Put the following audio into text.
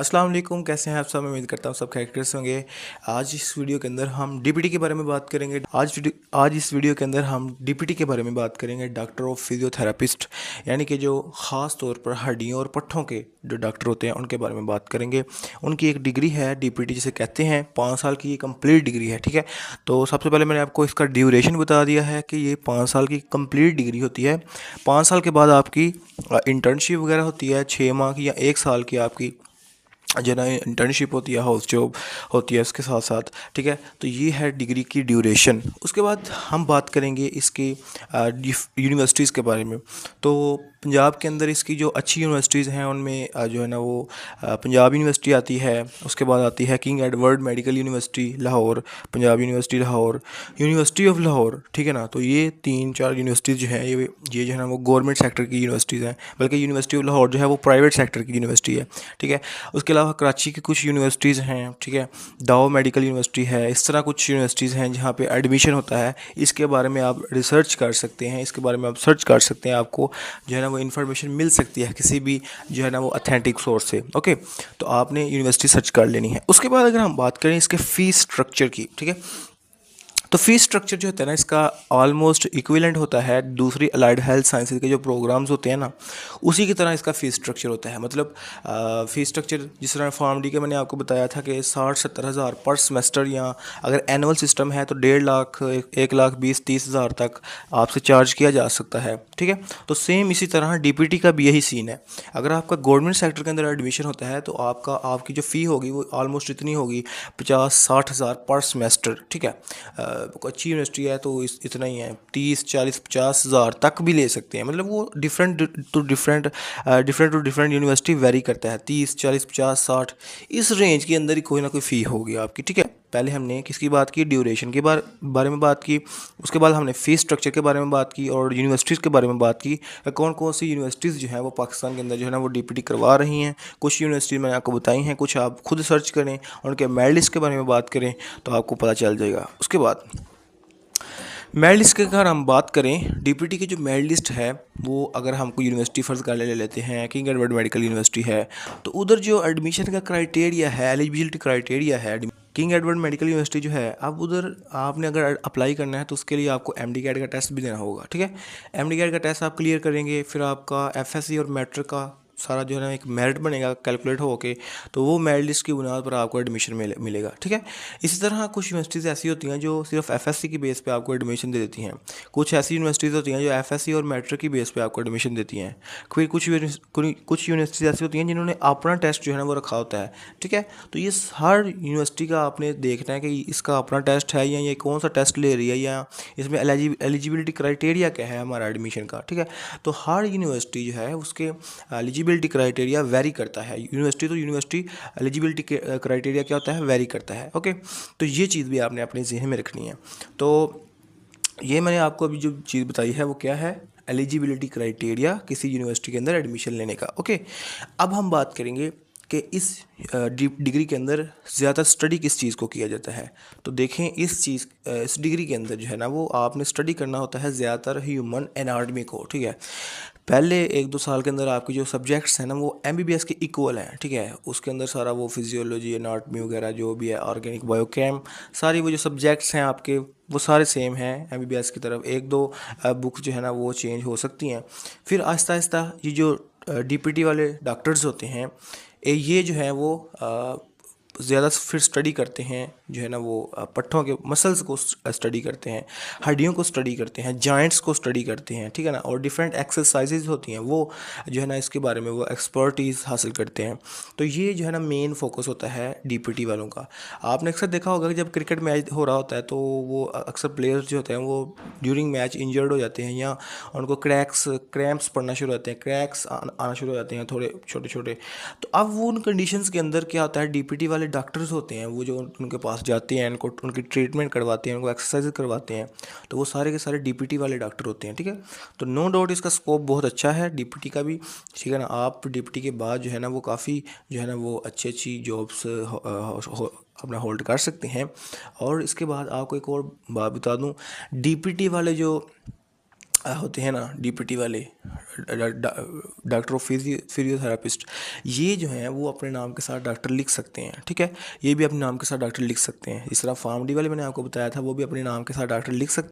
अस्सलाम वालेकुम, कैसे हैं आप सब। मैं उम्मीद करता हूँ सब खैरियत से होंगे। आज इस वीडियो के अंदर हम डीपीटी के बारे में बात करेंगे। आज इस वीडियो के अंदर हम डीपीटी के बारे में बात करेंगे, डॉक्टर ऑफ फिजियोथेरापिस्ट, यानी कि जो ख़ास तौर पर हड्डियों और पट्ठों के जो डॉक्टर होते हैं उनके बारे में बात करेंगे। उनकी एक डिग्री है डीपीटी जिसे कहते हैं, 5 साल की ये कंप्लीट डिग्री है। ठीक है, तो सबसे पहले मैंने आपको इसका ड्यूरेशन बता दिया है कि ये 5 साल की कंप्लीट डिग्री होती है। 5 साल के बाद आपकी इंटर्नशिप वगैरह होती है, 6 माह की या 1 साल की आपकी जो ना इंटर्नशिप होती है, हाउस जॉब होती है उसके साथ साथ। ठीक है, तो ये है डिग्री की ड्यूरेशन। उसके बाद हम बात करेंगे इसकी यूनिवर्सिटीज़ के बारे में। तो पंजाब के अंदर इसकी जो अच्छी यूनिवर्सिटीज़ हैं उनमें जो है ना वो पंजाब यूनिवर्सिटी आती है। उसके बाद आती है king Edward medical university Lahore, Punjab university Lahore, university of Lahore. ठीक है ना, तो ये 3-4 यूनिवर्सिटीज़ जो हैं ये जो है ना वो गवर्नमेंट सेक्टर की यूनिवर्सिटीज़ हैं, बल्कि यूनिवर्सिटी ऑफ लाहौर जो है वो प्राइवेट सेक्टर की यूनिवर्सिटी है। ठीक है, उसके अलावा कराची की कुछ यूनिवर्सिटीज़ हैं। ठीक है, दाओ मेडिकल यूनिवर्सिटी है, इस तरह कुछ यूनिवर्सिटीज़ हैं जहाँ पे एडमिशन होता है। इसके बारे में आप रिसर्च कर सकते हैं, इसके बारे में आप सर्च कर सकते हैं, आपको जो है ना वो इन्फॉर्मेशन मिल सकती है किसी भी जो है ना वो अथेंटिक सोर्स से। ओके, तो आपने यूनिवर्सिटी सर्च कर लेनी है। उसके बाद अगर हम बात करें इसके फ़ीस स्ट्रक्चर की, ठीक है, तो फीस स्ट्रक्चर जो होता है ना इसका ऑलमोस्ट इक्विवेलेंट होता है दूसरी अलाइड हेल्थ साइंसेज के जो प्रोग्राम्स होते हैं ना, उसी की तरह इसका फ़ीस स्ट्रक्चर होता है। मतलब फ़ीस स्ट्रक्चर जिस तरह फार्म डी के मैंने आपको बताया था कि 60-70 हज़ार पर सेमेस्टर, या अगर एनुअल सिस्टम है तो 1.5 लाख 1,20,30,000 तक आपसे चार्ज किया जा सकता है। ठीक है, तो सेम इसी तरह डीपीटी का भी यही सीन है। अगर आपका गवर्नमेंट सेक्टर के अंदर एडमिशन होता है तो आपकी जो फ़ी होगी वो ऑलमोस्ट इतनी होगी, 50-60 हज़ार पर सेमेस्टर। ठीक है, अच्छी यूनिवर्सिटी है तो इतना ही है, 30-40-50 हज़ार तक भी ले सकते हैं। मतलब वो डिफरेंट यूनिवर्सिटी वेरी करता है, 30-40-50-60 इस रेंज के अंदर ही कोई ना कोई फ़ी होगी आपकी। ठीक है, पहले हमने किसकी बात की, ड्यूरेशन के बारे में बात की। उसके बाद हमने फ़ीस स्ट्रक्चर के बारे में बात की और यूनिवर्सिटीज़ के बारे में बात की, कौन कौन सी यूनिवर्सिटीज़ जो हैं वो पाकिस्तान के अंदर जो है ना वो डीपीटी करवा रही हैं। कुछ यूनिवर्सिटी मैंने आपको बताई हैं, कुछ आप खुद सर्च करें और उनके मेरिट लिस्ट के बारे में बात करें तो आपको पता चल जाएगा। उसके बाद मेरिट लिस्ट की अगर हम बात करें, डीपीटी की जो मेरिट लिस्ट है वो अगर हमको यूनिवर्सिटी फ़र्ज़ कर ले लेते हैं, किंग एडवर्ड मेडिकल यूनिवर्सिटी है, तो उधर जो एडमिशन का क्राइटेरिया है, एलिजिबिलिटी क्राइटेरिया है, किंग एडवर्ड मेडिकल यूनिवर्सिटी जो है, अब उधर आपने अगर अप्लाई करना है तो उसके लिए आपको एमडी कैट का टेस्ट भी देना होगा। ठीक है, एमडी कैट का टेस्ट आप क्लियर करेंगे, फिर आपका एफएससी और मैट्रिक का सारा जो है ना एक मेरिट बनेगा कैलकुलेट हो के, तो वो मेरिट लिस्ट की बुनियाद पर आपको एडमिशन मिलेगा। ठीक है, इसी तरह कुछ यूनिवर्सिटीज़ ऐसी होती हैं जो सिर्फ एफएससी की बेस पे आपको एडमिशन दे देती हैं। कुछ ऐसी यूनिवर्सिटीज़ होती हैं जो एफएससी और मैट्रिक की बेस पे आपको एडमिशन देती हैं। फिर कुछ यूनिवर्सिटीज़ ऐसी होती हैं जिन्होंने अपना टेस्ट जो है ना वो रखा होता है। ठीक है, तो ये हर यूनिवर्सिटी का आपने देखना है कि इसका अपना टेस्ट है या ये कौन सा टेस्ट ले रही है, या इसमें एलिजिबिलिटी क्राइटेरिया क्या है हमारा एडमिशन का। ठीक है, तो हर यूनिवर्सिटी जो है उसके एलिजिबिलिटी क्राइटेरिया वेरी करता है। यूनिवर्सिटी तो यूनिवर्सिटी एलिजिबिलिटी क्राइटेरिया क्या होता है, वेरी करता है। ओके, तो ये चीज़ भी आपने अपने जहन में रखनी है। तो ये मैंने आपको अभी जो चीज़ बताई है वो क्या है, एलिजिबिलिटी क्राइटेरिया किसी यूनिवर्सिटी के अंदर एडमिशन लेने का। ओके, अब हम बात करेंगे कि इस डिग्री के अंदर ज़्यादा स्टडी किस चीज़ को किया जाता है। तो देखें इस डिग्री के अंदर जो है ना वो आपने स्टडी करना होता है ज़्यादातर ह्यूमन एनाटॉमी को। ठीक है, पहले 1-2 साल के अंदर आपके जो सब्जेक्ट्स हैं ना वो एमबीबीएस के इक्वल हैं। ठीक है, उसके अंदर सारा वो फिजियोलॉजी, एनाटॉमी वगैरह जो भी है, ऑर्गेनिक, बायोकेम, सारी वो जो सब्जेक्ट्स हैं आपके वो सारे सेम हैं एमबीबीएस की तरफ। 1-2 बुक्स जो है ना वो चेंज हो सकती हैं। फिर आहिस्ता आहिस्ता ये जो डीपीटी वाले डॉक्टर्स होते हैं, ये जो है वो ज़्यादा फिर स्टडी करते हैं, जो है ना वो पट्ठों के मसल्स को स्टडी करते हैं, हड्डियों को स्टडी करते हैं, जॉइंट्स को स्टडी करते हैं। ठीक है ना, और डिफरेंट एक्सरसाइजेज होती हैं वो जो है ना इसके बारे में वो एक्सपर्टीज़ हासिल करते हैं। तो ये जो है ना मेन फोकस होता है डीपीटी वालों का। आपने अक्सर देखा होगा कि जब क्रिकेट मैच हो रहा होता है तो वो अक्सर प्लेयर्स जो होते हैं वो ड्यूरिंग मैच इंजर्ड हो जाते हैं, या उनको क्रैम्प्स पड़ना शुरू होते हैं, क्रैक्स आना शुरू हो जाते हैं थोड़े छोटे छोटे। तो अब वो उन कंडीशंस के अंदर क्या होता है, डीपीटी वाले डॉक्टर्स होते हैं वो जो उनके पास जाते हैं, उनको उनकी ट्रीटमेंट करवाते हैं, उनको एक्सरसाइज करवाते हैं, तो वो सारे के सारे डीपीटी वाले डॉक्टर होते हैं। ठीक है, तो नो डाउट इसका स्कोप बहुत अच्छा है डीपीटी का भी। ठीक है ना, आप डीपीटी के बाद जो है ना वो काफ़ी जो है ना वो अच्छी जॉब्स अपना होल्ड कर सकते हैं। और इसके बाद आपको एक और बात बता दूं, डीपीटी वाले जो होते हैं ना डीपीटी वाले, डॉक्टर ऑफ फिजियोथेरापिस्ट, ये जो हैं वो अपने नाम के साथ डॉक्टर लिख सकते हैं, ठीक है। ये भी अपने नाम के साथ डॉक्टर लिख सकते हैं। इस तरह फार्म डी वाले मैंने आपको बताया था, वो भी अपने नाम के साथ डॉक्टर लिख सकते हैं।